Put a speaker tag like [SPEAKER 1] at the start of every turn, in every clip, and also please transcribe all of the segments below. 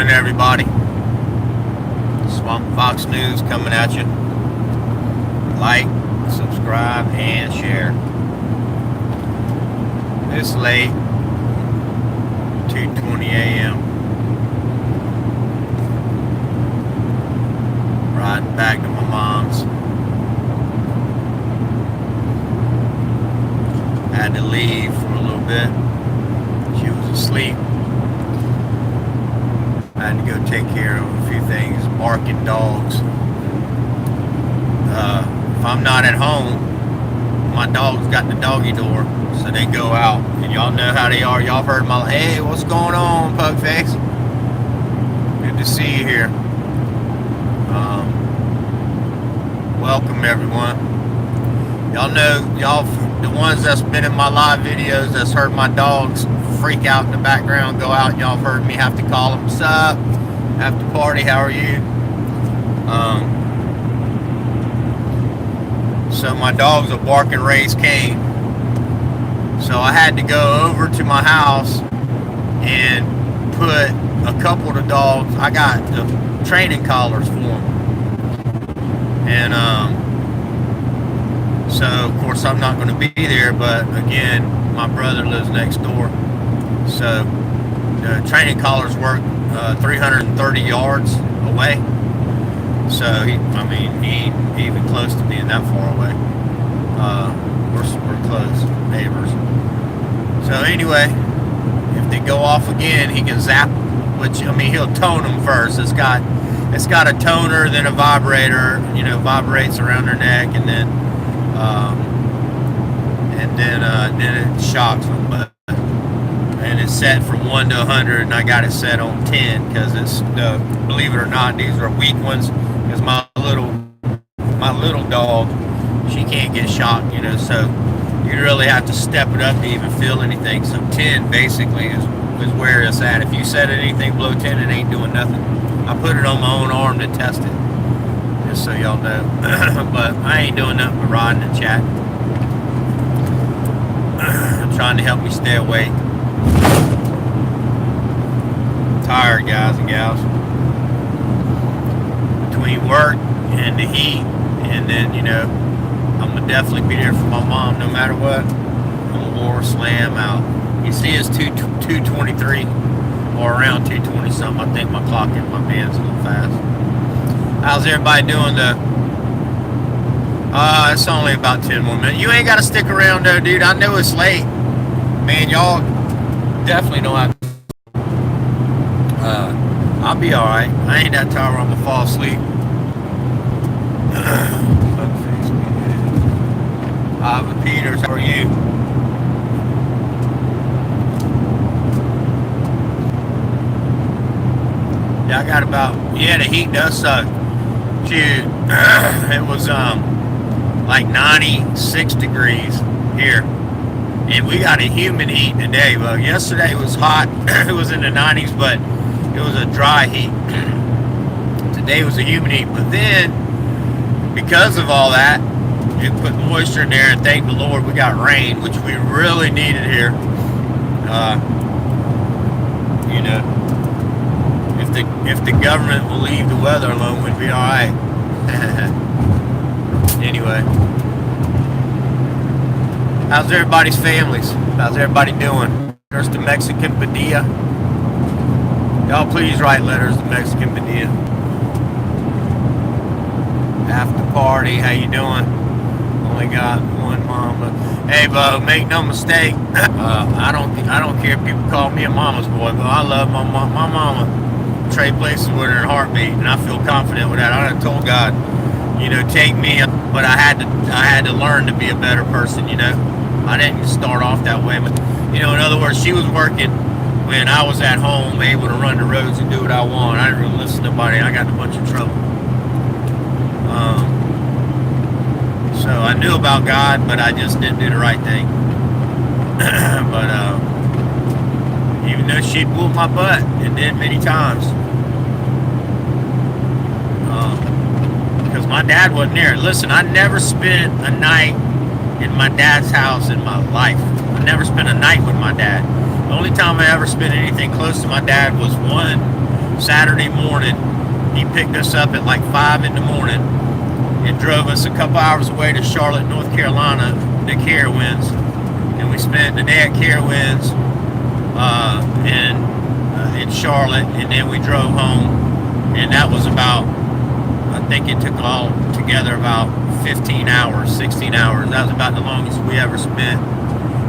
[SPEAKER 1] morning, everybody. Swamp Fox News coming at you. Like, subscribe, and share. It's late, 2:20 a.m. Riding back to my mom's. Had to leave for a little bit. She was asleep. I had to go take care of a few things. Barking dogs. If I'm not at home, my dog's got the doggy door, so they go out. And y'all know how they are. Y'all heard my, hey, what's going on, Pugface? Good to see you here. Welcome, everyone. Y'all know, the ones that's been in my live videos that's heard my dogs freak out in the background, go out, y'all have heard me have to call them, what's up? After party, how are you? So my dogs will bark and raise Cain. So I had to go over to my house and put a couple of the dogs, I got the training collars for them. And so of course I'm not going to be there, but again, my brother lives next door. So the training collars work 330 yards away. So he ain't even close to being that far away. We're close neighbors. So anyway, if they go off again, he can zap. Which he'll tone them first. It's got a toner, then a vibrator. Vibrates around their neck, and then it shocks them. And it's set from 1 to 100, and I got it set on 10 because it's believe it or not, these are weak ones. Because my little dog, she can't get shocked, so you really have to step it up to even feel anything. So 10 basically is where it's at. If you set anything below 10, it ain't doing nothing. I put it on my own arm to test it, just so y'all know. But I ain't doing nothing but riding and chatting. Trying to help me stay awake. Tired, guys and gals. Between work and the heat, and then I'm gonna definitely be there for my mom no matter what. I'm gonna war slam out. You see it's 2:23 or around 2:20 something. I think my clock in my band's a little fast. How's everybody doing though? It's only about 10 more minutes. You ain't gotta stick around though, dude. I know it's late. Man, y'all definitely don't have to. I'll be alright. I ain't that tired where I'm gonna fall asleep. Ivan Peters, how are you? Yeah, I got the heat does suck. Dude, it was like 96 degrees here. And we got a humid heat today. Well, yesterday was hot. It was in the 90s, but it was a dry heat. Today was a humid heat. But then, because of all that, it put moisture in there, and thank the Lord we got rain, which we really needed here. If the government will leave the weather alone, we'd be all right. Anyway, how's everybody's families? How's everybody doing? There's the Mexican Padilla. Y'all please write letters to Mexican Padilla. After party, how you doing? Only got one mama. Hey, Bo, make no mistake. I don't care if people call me a mama's boy, but I love my mama. Trade places with her in a heartbeat, and I feel confident with that. I done told God, take me, but I had to learn to be a better person. I didn't start off that way, but in other words, she was working when I was at home, able to run the roads and do what I want. I didn't really listen to nobody. I got in a bunch of trouble. So I knew about God, but I just didn't do the right thing. But even though she'd whoop my butt, and did many times. Because my dad wasn't there. Listen, I never spent a night in my dad's house in my life. I never spent a night with my dad. The only time I ever spent anything close to my dad was one Saturday morning. He picked us up at like 5 in the morning and drove us a couple hours away to Charlotte, North Carolina, to Carowinds. And we spent the day at Carowinds in Charlotte, and then we drove home. And that was about, I think it took all together about 15 hours, 16 hours. That was about the longest we ever spent.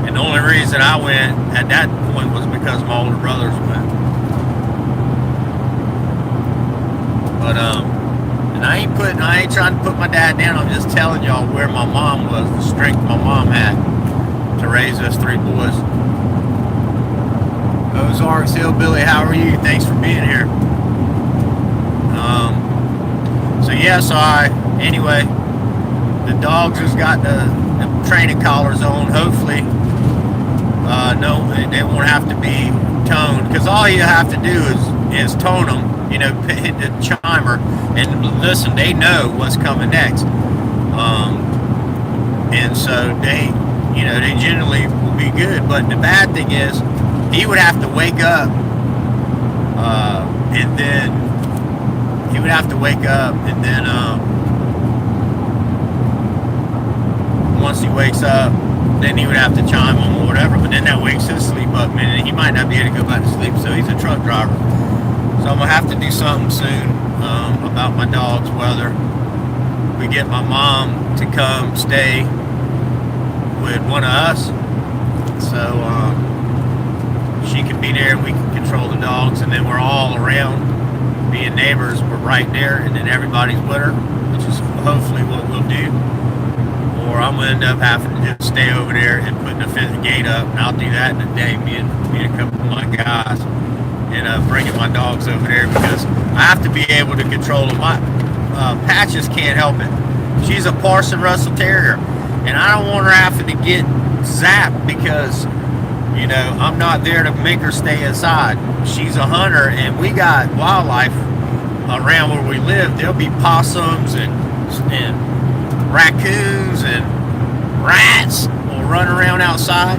[SPEAKER 1] And the only reason I went at that point was because my older brothers went. But and I ain't trying to put my dad down. I'm just telling y'all where my mom was, the strength my mom had to raise us 3 boys. Ozarks Hillbilly, how are you? Thanks for being here. Anyway, the dogs has got the training collars on. Hopefully, no, they won't have to be toned, because all you have to do is tone them, hit the chimer, and listen, they know what's coming next. And so they generally will be good. But the bad thing is, he would have to wake up, and then once he wakes up, then he would have to chime him or whatever, but then that wakes his sleep up, man, and he might not be able to go back to sleep. So he's a truck driver. So I'm gonna have to do something soon about my dogs, whether we get my mom to come stay with one of us, so she can be there and we can control the dogs, and then we're all around being neighbors. We're right there, and then everybody's with her, which is hopefully what we'll do. Or I'm gonna end up having to just stay over there and putting the 5th gate up, and I'll do that in a day, me and a couple of my guys, and bringing my dogs over there, because I have to be able to control them. My Patches can't help it. She's a Parson Russell Terrier, and I don't want her having to get zapped because I'm not there to make her stay inside. She's a hunter, and we got wildlife around where we live. There'll be possums and raccoons and rats will run around outside.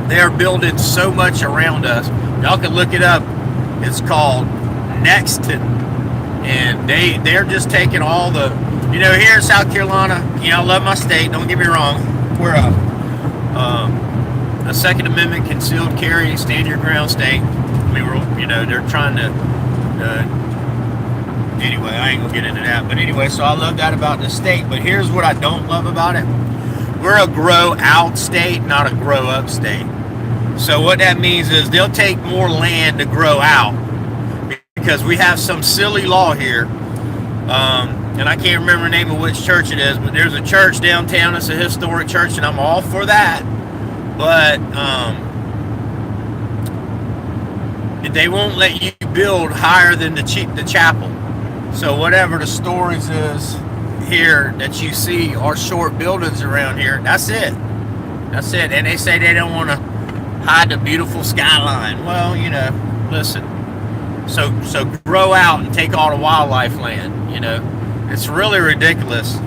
[SPEAKER 1] They're building so much around us. Y'all can look it up. It's called Nexton, and they're just taking all the, here in South Carolina, I love my state, don't get me wrong. We're a Second Amendment concealed carry, stand your ground state. They're trying to, anyway, I ain't gonna get into that. But anyway, so I love that about the state. But here's what I don't love about it. We're a grow out state, not a grow up state. So what that means is they'll take more land to grow out, because we have some silly law here. And I can't remember the name of which church it is, but there's a church downtown. It's a historic church, and I'm all for that. But they won't let you build higher than the chapel. So whatever the stories is here that you see are short buildings around here. That's it. And they say they don't want to hide the beautiful skyline. Well, listen. So grow out and take all the wildlife land. It's really ridiculous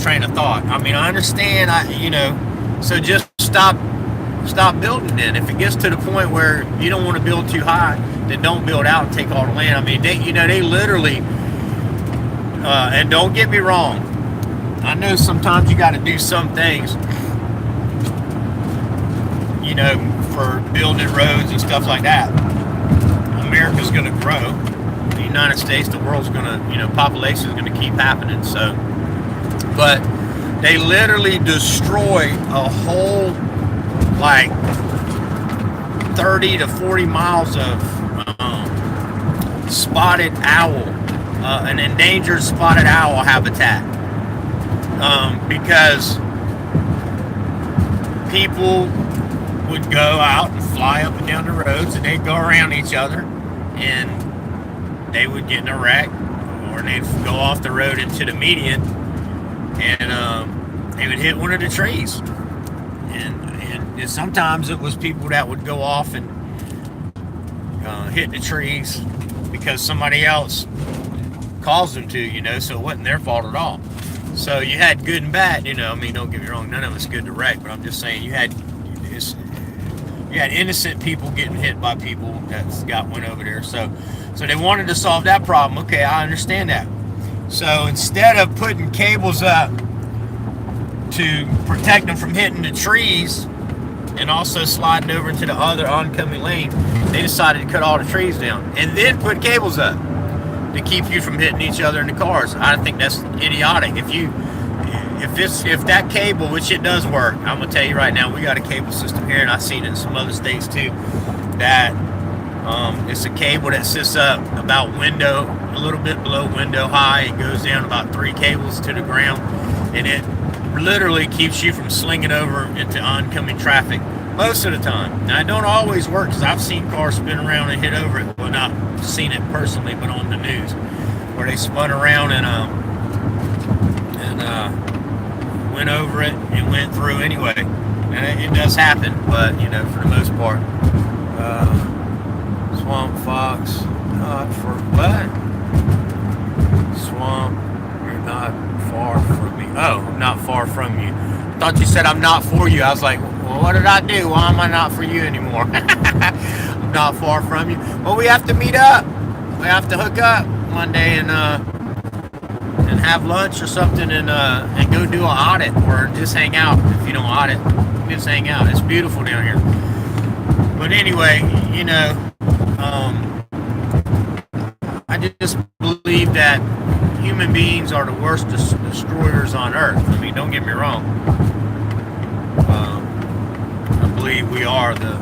[SPEAKER 1] train of thought. I mean, I understand. So just stop building. Then if it gets to the point where you don't want to build too high, then don't build out and take all the land. I mean, they literally, and don't get me wrong, I know sometimes you got to do some things, for building roads and stuff like that. America's going to grow. The United States, the world's going to, population is going to keep happening. So, but they literally destroy a whole, 30 to 40 miles of spotted owl, an endangered spotted owl habitat, because people would go out and fly up and down the roads, and they'd go around each other, and they would get in a wreck, or they'd go off the road into the median, and they would hit one of the trees. And sometimes it was people that would go off and hit the trees because somebody else caused them to, so it wasn't their fault at all. So you had good and bad, don't get me wrong, none of it's good to wreck, but I'm just saying you had You had innocent people getting hit by people that went over there. So they wanted to solve that problem. Okay, I understand that. So instead of putting cables up to protect them from hitting the trees and also sliding over into the other oncoming lane, they decided to cut all the trees down and then put cables up to keep you from hitting each other in the cars. I think that's idiotic. If that cable, which it does work, I'm gonna tell you right now, we got a cable system here, and I've seen it in some other states too. That it's a cable that sits up about a little bit below window high. It goes down about 3 cables to the ground, and it literally keeps you from slinging over into oncoming traffic most of the time. Now, it don't always work, because I've seen cars spin around and hit over it. Well, not seen it personally, but on the news, where they spun around and went over it and went through anyway. And it does happen, but for the most part. Swamp Fox, not for what? Swamp, you're not far from me. Oh, not far from you. I thought you said I'm not for you. I was like, well, what did I do? Why am I not for you anymore? I'm not far from you. Well, we have to meet up. We have to hook up one day and have lunch or something and go do an audit, or just hang out. If you don't audit, just hang out. It's beautiful down here. But anyway, I just believe that human beings are the worst destroyers on earth. I mean, don't get me wrong. I believe we are the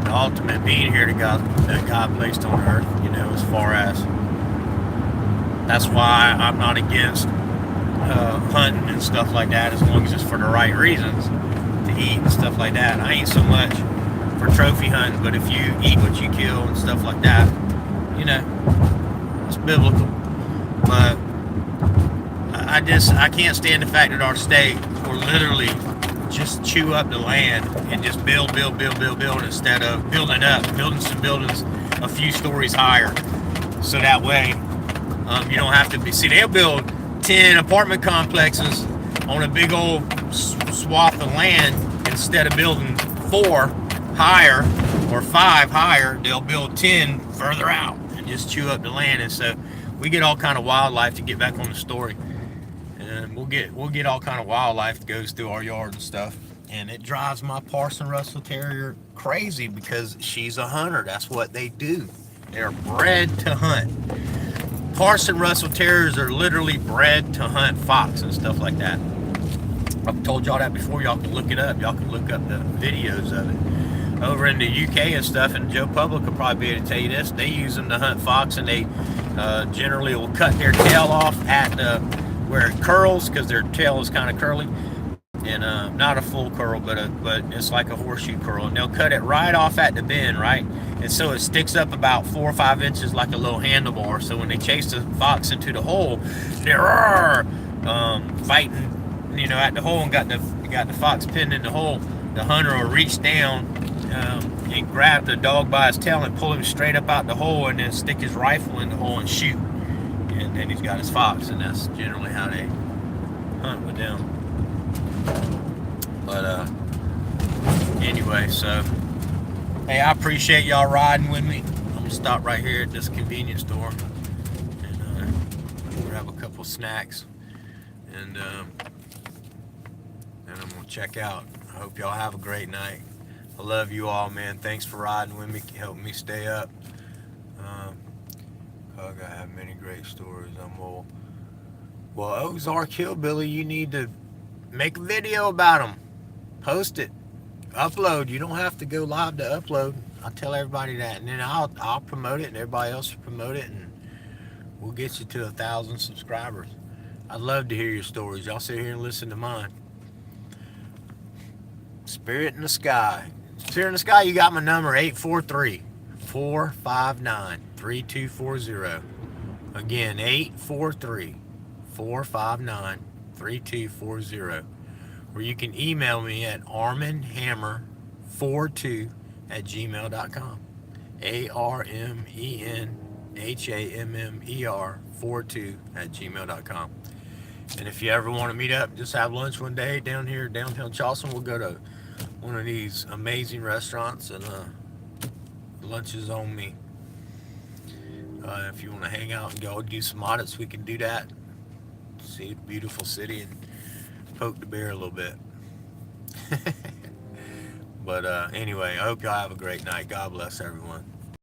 [SPEAKER 1] ultimate being here that God placed on earth, as far as. That's why I'm not against hunting and stuff like that, as long as it's for the right reasons, to eat and stuff like that. I ain't so much for trophy hunting, but if you eat what you kill and stuff like that, it's biblical. But I can't stand the fact that our state will literally just chew up the land and just build instead of building some buildings a few stories higher, so that way you don't have to they'll build 10 apartment complexes on a big old swath of land instead of building 4 higher or 5 higher. They'll build 10 further out and just chew up the land. And so we get all kind of wildlife, to get back on the story. And we'll get all kind of wildlife that goes through our yard and stuff. And it drives my Parson Russell Terrier crazy, because she's a hunter. That's what they do. They're bred to hunt. Parson Russell Terriers are literally bred to hunt fox and stuff like that. I've told y'all that before. Y'all can look it up. Y'all can look up the videos of it. Over in the UK and stuff, and Joe Public will probably be able to tell you this, they use them to hunt fox, and they generally will cut their tail off at where it curls, because their tail is kind of curly. And not a full curl, but it's like a horseshoe curl, and they'll cut it right off at the bend, right? And so it sticks up about 4 or 5 inches like a little handlebar. So when they chase the fox into the hole, they're fighting, at the hole, and got the fox pinned in the hole. The hunter will reach down and grab the dog by his tail and pull him straight up out the hole, and then stick his rifle in the hole and shoot. And then he's got his fox, and that's generally how they hunt with them. But anyway, so hey, I appreciate y'all riding with me. I'm gonna stop right here at this convenience store and grab a couple snacks, and then I'm gonna check out. I hope y'all have a great night. I love you all, man. Thanks for riding with me, helping me stay up. I have many great stories. Well, Ozark Hillbilly, you need to make a video about them. Post it. Upload. You don't have to go live to upload. I'll tell everybody that, and then I'll promote it, and everybody else will promote it, and we'll get you to 1,000 subscribers. I'd love to hear your stories. Y'all sit here and listen to mine. Spirit in the Sky. Spirit in the Sky, you got my number, 843-459-3240. Again, 843-459-3240. Or you can email me at armenhammer42@gmail.com. ARMENHAMMER42@gmail.com. And if you ever want to meet up, just have lunch one day down here downtown Charleston, we'll go to one of these amazing restaurants, and lunch is on me. If you want to hang out and go do some audits, we can do that. See the beautiful city and poke the bear a little bit. But anyway, I hope y'all have a great night. God bless everyone.